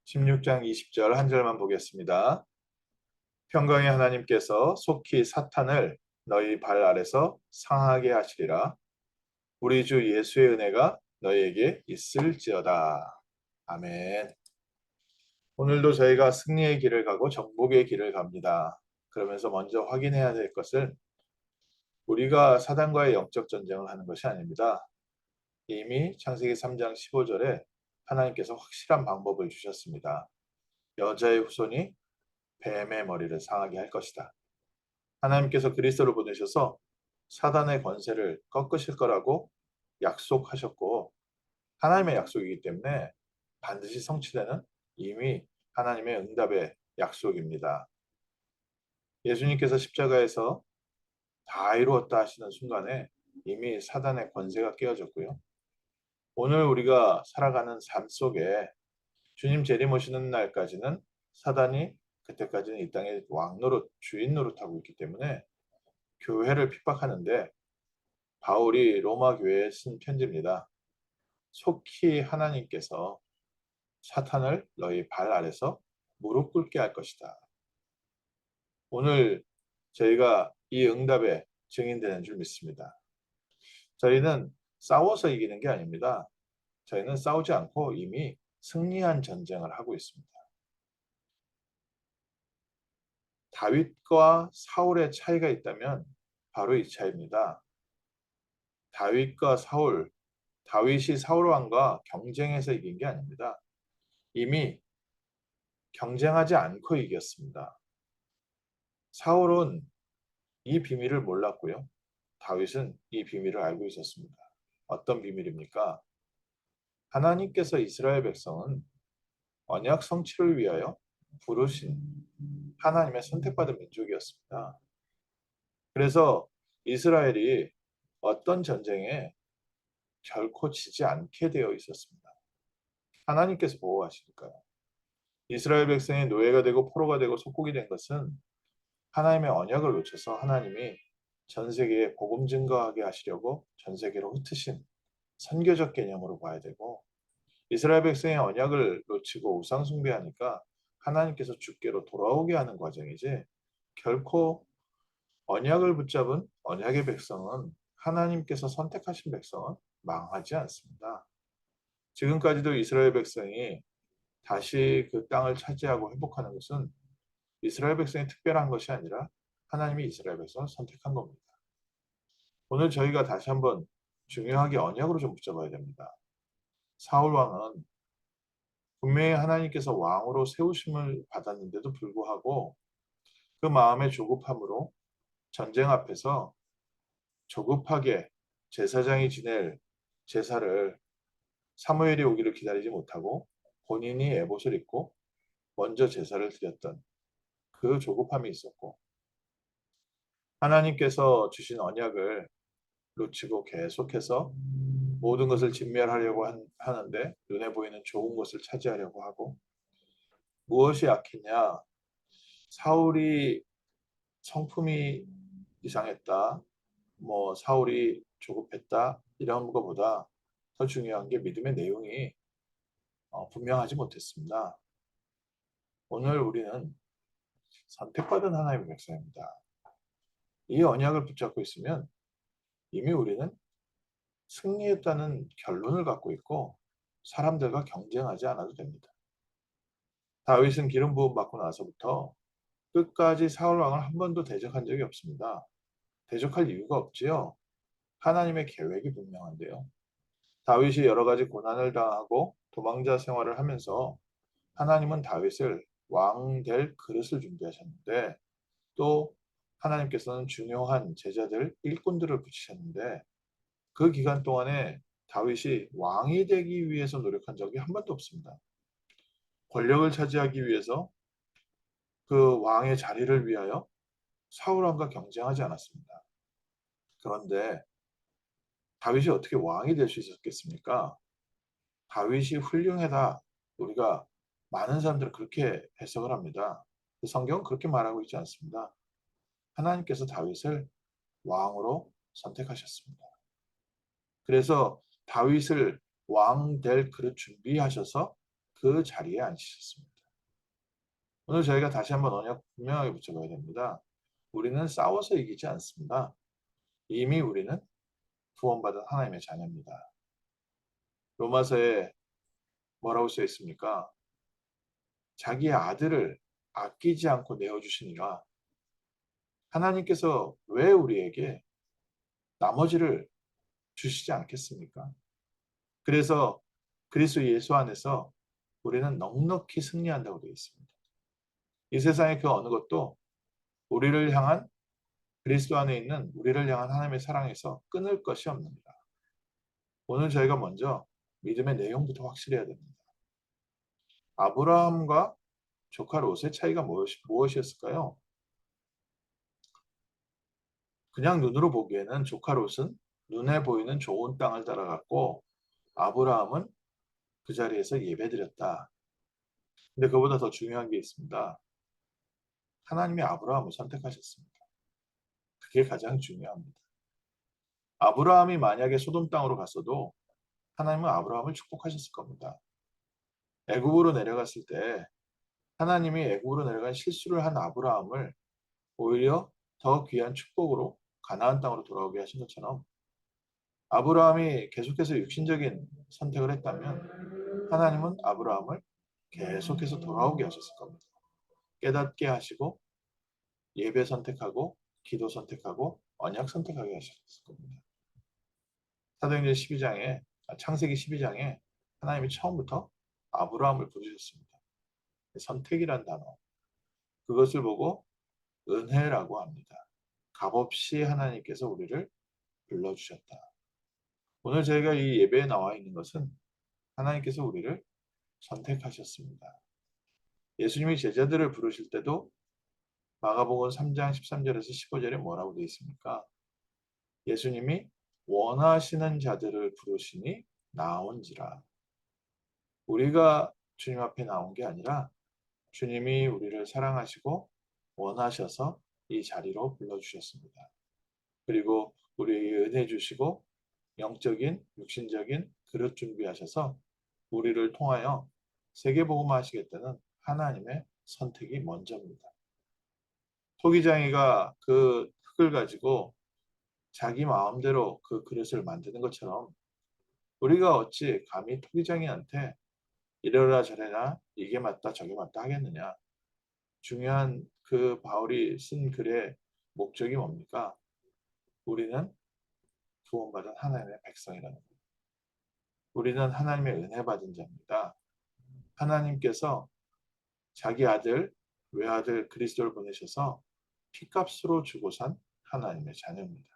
16장 20절 한 절만 보겠습니다. 평강의 하나님께서 속히 사탄을 너희 발 아래서 상하게 하시리라. 우리 주 예수의 은혜가 너희에게 있을지어다. 아멘. 오늘도 저희가 승리의 길을 가고 정복의 길을 갑니다. 그러면서 먼저 확인해야 될 것은 우리가 사단과의 영적 전쟁을 하는 것이 아닙니다. 이미 창세기 3장 15절에 하나님께서 확실한 방법을 주셨습니다. 여자의 후손이 뱀의 머리를 상하게 할 것이다. 하나님께서 그리스도를 보내셔서 사단의 권세를 꺾으실 거라고 약속하셨고, 하나님의 약속이기 때문에 반드시 성취되는 이미 하나님의 응답의 약속입니다. 예수님께서 십자가에서 다 이루었다 하시는 순간에 이미 사단의 권세가 깨어졌고요. 오늘 우리가 살아가는 삶 속에 주님 재림 오시는 날까지는 사단이 그때까지는 이 땅의 왕 노릇, 주인 노릇하고 있기 때문에 교회를 핍박하는데 바울이 로마 교회에 쓴 편지입니다. 속히 하나님께서 사탄을 너희 발 아래서 무릎 꿇게 할 것이다. 오늘 저희가 이 응답에 증인되는 줄 믿습니다. 저희는 싸워서 이기는 게 아닙니다. 저희는 싸우지 않고 이미 승리한 전쟁을 하고 있습니다. 다윗과 사울의 차이가 있다면 바로 이 차이입니다. 다윗과 사울, 다윗이 사울 왕과 경쟁해서 이긴 게 아닙니다. 이미 경쟁하지 않고 이겼습니다. 사울은 이 비밀을 몰랐고요. 다윗은 이 비밀을 알고 있었습니다. 어떤 비밀입니까? 하나님께서 이스라엘 백성은 언약 성취를 위하여 부르신 하나님의 선택받은 민족이었습니다. 그래서 이스라엘이 어떤 전쟁에 결코 지지 않게 되어 있었습니다. 하나님께서 보호하시니까요. 이스라엘 백성이 노예가 되고 포로가 되고 속국이 된 것은 하나님의 언약을 놓쳐서 하나님이 전 세계에 복음 증거하게 하시려고 전 세계로 흩으신 선교적 개념으로 봐야 되고, 이스라엘 백성의 언약을 놓치고 우상 숭배하니까 하나님께서 주께로 돌아오게 하는 과정이지, 결코 언약을 붙잡은 언약의 백성은, 하나님께서 선택하신 백성은 망하지 않습니다. 지금까지도 이스라엘 백성이 다시 그 땅을 차지하고 회복하는 것은 이스라엘 백성이 특별한 것이 아니라 하나님이 이스라엘 백성을 선택한 겁니다. 오늘 저희가 다시 한번 중요하게 언약으로 좀 붙잡아야 됩니다. 사울 왕은 분명히 하나님께서 왕으로 세우심을 받았는데도 불구하고 그 마음의 조급함으로 전쟁 앞에서 조급하게 제사장이 지낼 제사를 사무엘이 오기를 기다리지 못하고 본인이 에봇을 입고 먼저 제사를 드렸던 그 조급함이 있었고, 하나님께서 주신 언약을 놓치고 계속해서 모든 것을 진멸하려고 하는데 눈에 보이는 좋은 것을 차지하려고 하고, 무엇이 약했냐? 사울이 성품이 이상했다, 뭐 사울이 조급했다, 이런 것보다 더 중요한 게 믿음의 내용이 분명하지 못했습니다. 오늘 우리는 선택받은 하나님의 백성입니다. 이 언약을 붙잡고 있으면 이미 우리는 승리했다는 결론을 갖고 있고 사람들과 경쟁하지 않아도 됩니다. 다윗은 기름 부음 받고 나서부터 끝까지 사울 왕을 한 번도 대적한 적이 없습니다. 대적할 이유가 없지요. 하나님의 계획이 분명한데요. 다윗이 여러 가지 고난을 당하고 도망자 생활을 하면서 하나님은 다윗을 왕 될 그릇을 준비하셨는데, 또 하나님께서는 중요한 제자들, 일꾼들을 붙이셨는데, 그 기간 동안에 다윗이 왕이 되기 위해서 노력한 적이 한 번도 없습니다. 권력을 차지하기 위해서, 그 왕의 자리를 위하여 사울 왕과 경쟁하지 않았습니다. 그런데 다윗이 어떻게 왕이 될 수 있었겠습니까? 다윗이 훌륭하다, 우리가 많은 사람들은 그렇게 해석을 합니다. 성경은 그렇게 말하고 있지 않습니다. 하나님께서 다윗을 왕으로 선택하셨습니다. 그래서 다윗을 왕 될 그릇 준비하셔서 그 자리에 앉히셨습니다. 오늘 저희가 다시 한번 언약 분명하게 붙여봐야 됩니다. 우리는 싸워서 이기지 않습니다. 이미 우리는 구원받은 하나님의 자녀입니다. 로마서에 뭐라고 써 있습니까? 자기의 아들을 아끼지 않고 내어주시니라. 하나님께서 왜 우리에게 나머지를 주시지 않겠습니까? 그래서 그리스도 예수 안에서 우리는 넉넉히 승리한다고 되어 있습니다. 이 세상의 그 어느 것도 우리를 향한 그리스도 안에 있는 우리를 향한 하나님의 사랑에서 끊을 것이 없습니다. 오늘 저희가 먼저 믿음의 내용부터 확실해야 됩니다. 아브라함과 조카 롯의 차이가 무엇이었을까요? 그냥 눈으로 보기에는 조카 롯은 눈에 보이는 좋은 땅을 따라갔고 아브라함은 그 자리에서 예배드렸다. 근데 그보다 더 중요한 게 있습니다. 하나님이 아브라함을 선택하셨습니다. 그게 가장 중요합니다. 아브라함이 만약에 소돔 땅으로 갔어도 하나님은 아브라함을 축복하셨을 겁니다. 애굽으로 내려갔을 때 하나님이 애굽으로 내려간 실수를 한 아브라함을 오히려 더 귀한 축복으로 가나안 땅으로 돌아오게 하신 것처럼 아브라함이 계속해서 육신적인 선택을 했다면 하나님은 아브라함을 계속해서 돌아오게 하셨을 겁니다. 깨닫게 하시고 예배 선택하고 기도 선택하고 언약 선택하게 하셨을 겁니다. 사도행전 12장에 창세기 12장에 하나님이 처음부터 아브라함을 부르셨습니다. 선택이란 단어. 그것을 보고 은혜라고 합니다. 값없이 하나님께서 우리를 불러주셨다. 오늘 저희가 이 예배에 나와 있는 것은 하나님께서 우리를 선택하셨습니다. 예수님이 제자들을 부르실 때도 마가복음 3장 13절에서 15절에 뭐라고 되어 있습니까? 예수님이 원하시는 자들을 부르시니 나온지라. 우리가 주님 앞에 나온 게 아니라 주님이 우리를 사랑하시고 원하셔서 이 자리로 불러주셨습니다. 그리고 우리에게 은혜 주시고 영적인, 육신적인 그릇 준비하셔서 우리를 통하여 세계복음화 하시겠다는 하나님의 선택이 먼저입니다. 토기장이가 그 흙을 가지고 자기 마음대로 그 그릇을 만드는 것처럼 우리가 어찌 감히 토기장이한테 이래라 저래라 이게 맞다 저게 맞다 하겠느냐. 중요한 그 바울이 쓴 글의 목적이 뭡니까? 우리는 구원받은 하나님의 백성이라는 겁니다. 우리는 하나님의 은혜 받은 자입니다. 하나님께서 자기 아들, 외아들 그리스도를 보내셔서 피값으로 주고 산 하나님의 자녀입니다.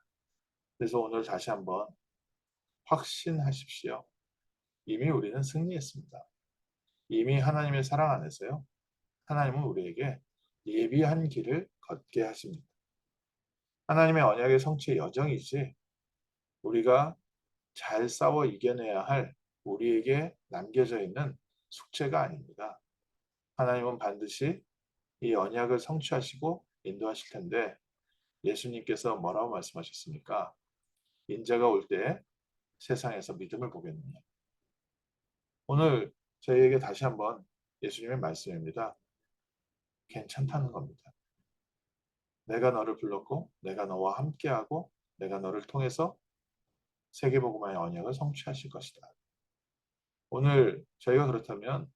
그래서 오늘 다시 한번 확신하십시오. 이미 우리는 승리했습니다. 이미 하나님의 사랑 안에서요. 하나님은 우리에게 예비한 길을 걷게 하십니다. 하나님의 언약의 성취의 여정이지 우리가 잘 싸워 이겨내야 할 우리에게 남겨져 있는 숙제가 아닙니다. 하나님은 반드시 이 언약을 성취하시고 인도하실 텐데 예수님께서 뭐라고 말씀하셨습니까? 인자가 올 때 세상에서 믿음을 보겠느냐. 오늘 저희에게 다시 한번 예수님의 말씀입니다. 괜찮다는 겁니다. 내가 너를 불렀고 내가 너와 함께하고 내가 너를 통해서 세계복음화의 언약을 성취하실 것이다. 오늘 저희가 그렇다면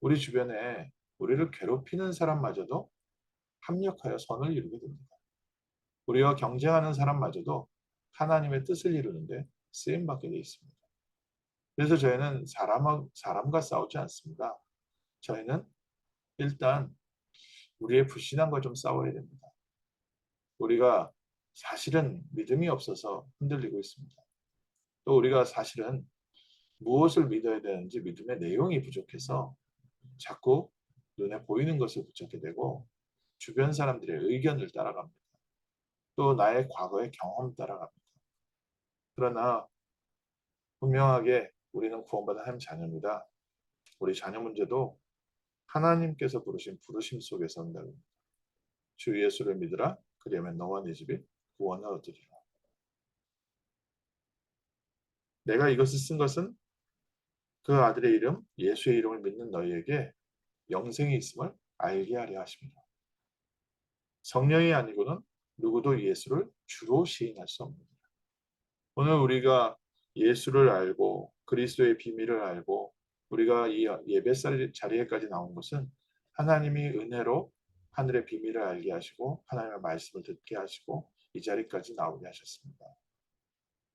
우리 주변에 우리를 괴롭히는 사람마저도 합력하여 선을 이루게 됩니다. 우리와 경쟁하는 사람마저도 하나님의 뜻을 이루는데 쓰임받게 되어 있습니다. 그래서 저희는 사람과 싸우지 않습니다. 저희는 일단 우리의 불신앙과 좀 싸워야 됩니다. 우리가 사실은 믿음이 없어서 흔들리고 있습니다. 또 우리가 사실은 무엇을 믿어야 되는지 믿음의 내용이 부족해서 자꾸 눈에 보이는 것을 붙잡게 되고 주변 사람들의 의견을 따라갑니다. 또 나의 과거의 경험 따라갑니다. 그러나 분명하게 우리는 구원받은 하나님 자녀입니다. 우리 자녀 문제도 하나님께서 부르신 부르심 속에서 온다고 합니다. 주 예수를 믿으라. 그리하면 너와 네 집이 구원을 얻으리라. 내가 이것을 쓴 것은 그 아들의 이름 예수의 이름을 믿는 너희에게 영생이 있음을 알게 하려 하십니다. 성령이 아니고는 누구도 예수를 주로 시인할 수 없습니다. 오늘 우리가 예수를 알고 그리스도의 비밀을 알고 우리가 이 예배 자리에까지 나온 것은 하나님이 은혜로 하늘의 비밀을 알게 하시고 하나님의 말씀을 듣게 하시고 이 자리까지 나오게 하셨습니다.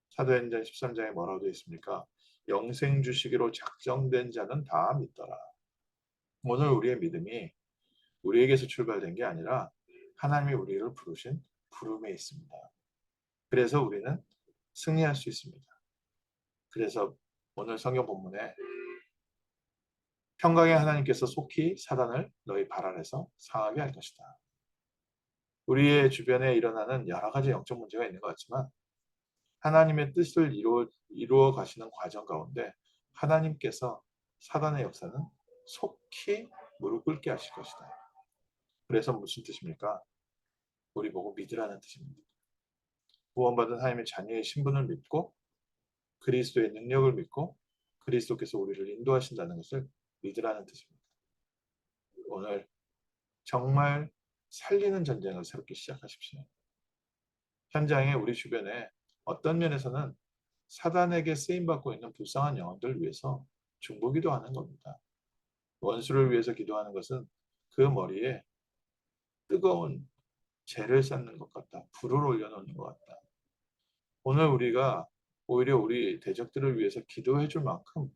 사도행전 13장에 뭐라고 되어 있습니까? 영생 주시기로 작정된 자는 다 믿더라. 오늘 우리의 믿음이 우리에게서 출발된 게 아니라 하나님이 우리를 부르신 부름에 있습니다. 그래서 우리는 승리할 수 있습니다. 그래서 오늘 성경 본문에 평강의 하나님께서 속히 사단을 너희 발 아래서 상하게 할 것이다. 우리의 주변에 일어나는 여러 가지 영적 문제가 있는 것 같지만 하나님의 뜻을 이루어 가시는 과정 가운데 하나님께서 사단의 역사는 속히 무릎 꿇게 하실 것이다. 그래서 무슨 뜻입니까? 우리 보고 믿으라는 뜻입니다. 구원받은 하나님의 자녀의 신분을 믿고 그리스도의 능력을 믿고 그리스도께서 우리를 인도하신다는 것을 믿으라는 뜻입니다. 오늘 정말 살리는 전쟁을 새롭게 시작하십시오. 현장에 우리 주변에 어떤 면에서는 사단에게 쓰임받고 있는 불쌍한 영혼들을 위해서 중보기도하는 겁니다. 원수를 위해서 기도하는 것은 그 머리에 뜨거운 재를 쌓는 것 같다. 불을 올려놓는 것 같다. 오늘 우리가 오히려 우리 대적들을 위해서 기도해 줄 만큼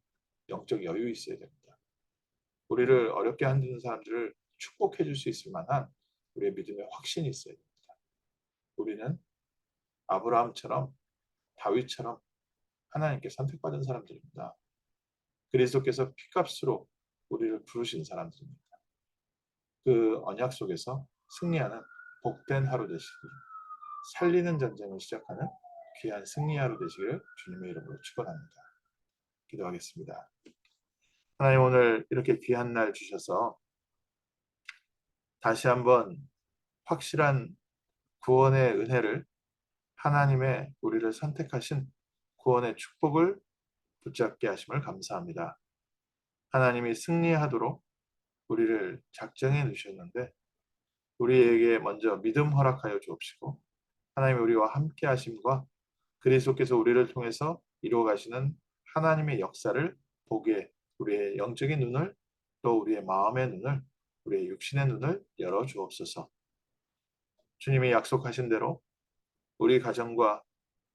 영적 여유 있어야 됩니다. 우리를 어렵게 만드는 사람들을 축복해 줄 수 있을 만한 우리의 믿음의 확신이 있어야 됩니다. 우리는 아브라함처럼 다윗처럼 하나님께 선택받은 사람들입니다. 그리스도께서 피값으로 우리를 부르신 사람들입니다. 그 언약 속에서 승리하는 복된 하루 되시길, 살리는 전쟁을 시작하는 귀한 승리 하루 되시기를 주님의 이름으로 축원합니다. 기도하겠습니다. 하나님 오늘 이렇게 귀한 날 주셔서 다시 한번 확실한 구원의 은혜를 하나님의 우리를 선택하신 구원의 축복을 붙잡게 하심을 감사합니다. 하나님이 승리하도록 우리를 작정해 놓으셨는데 우리에게 먼저 믿음 허락하여 주옵시고 하나님이 우리와 함께 하심과 그리스도께서 우리를 통해서 이루어 가시는 하나님의 역사를 보게 우리의 영적인 눈을 또 우리의 마음의 눈을 우리의 육신의 눈을 열어 주옵소서. 주님이 약속하신 대로 우리 가정과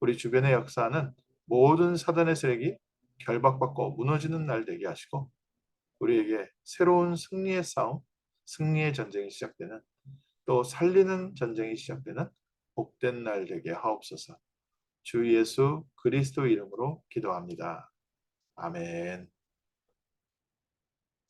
우리 주변의 역사는 모든 사단의 세력이 결박받고 무너지는 날 되게 하시고 우리에게 새로운 승리의 싸움, 승리의 전쟁이 시작되는 또 살리는 전쟁이 시작되는 복된 날 되게 하옵소서. 주 예수 그리스도 이름으로 기도합니다. 아멘.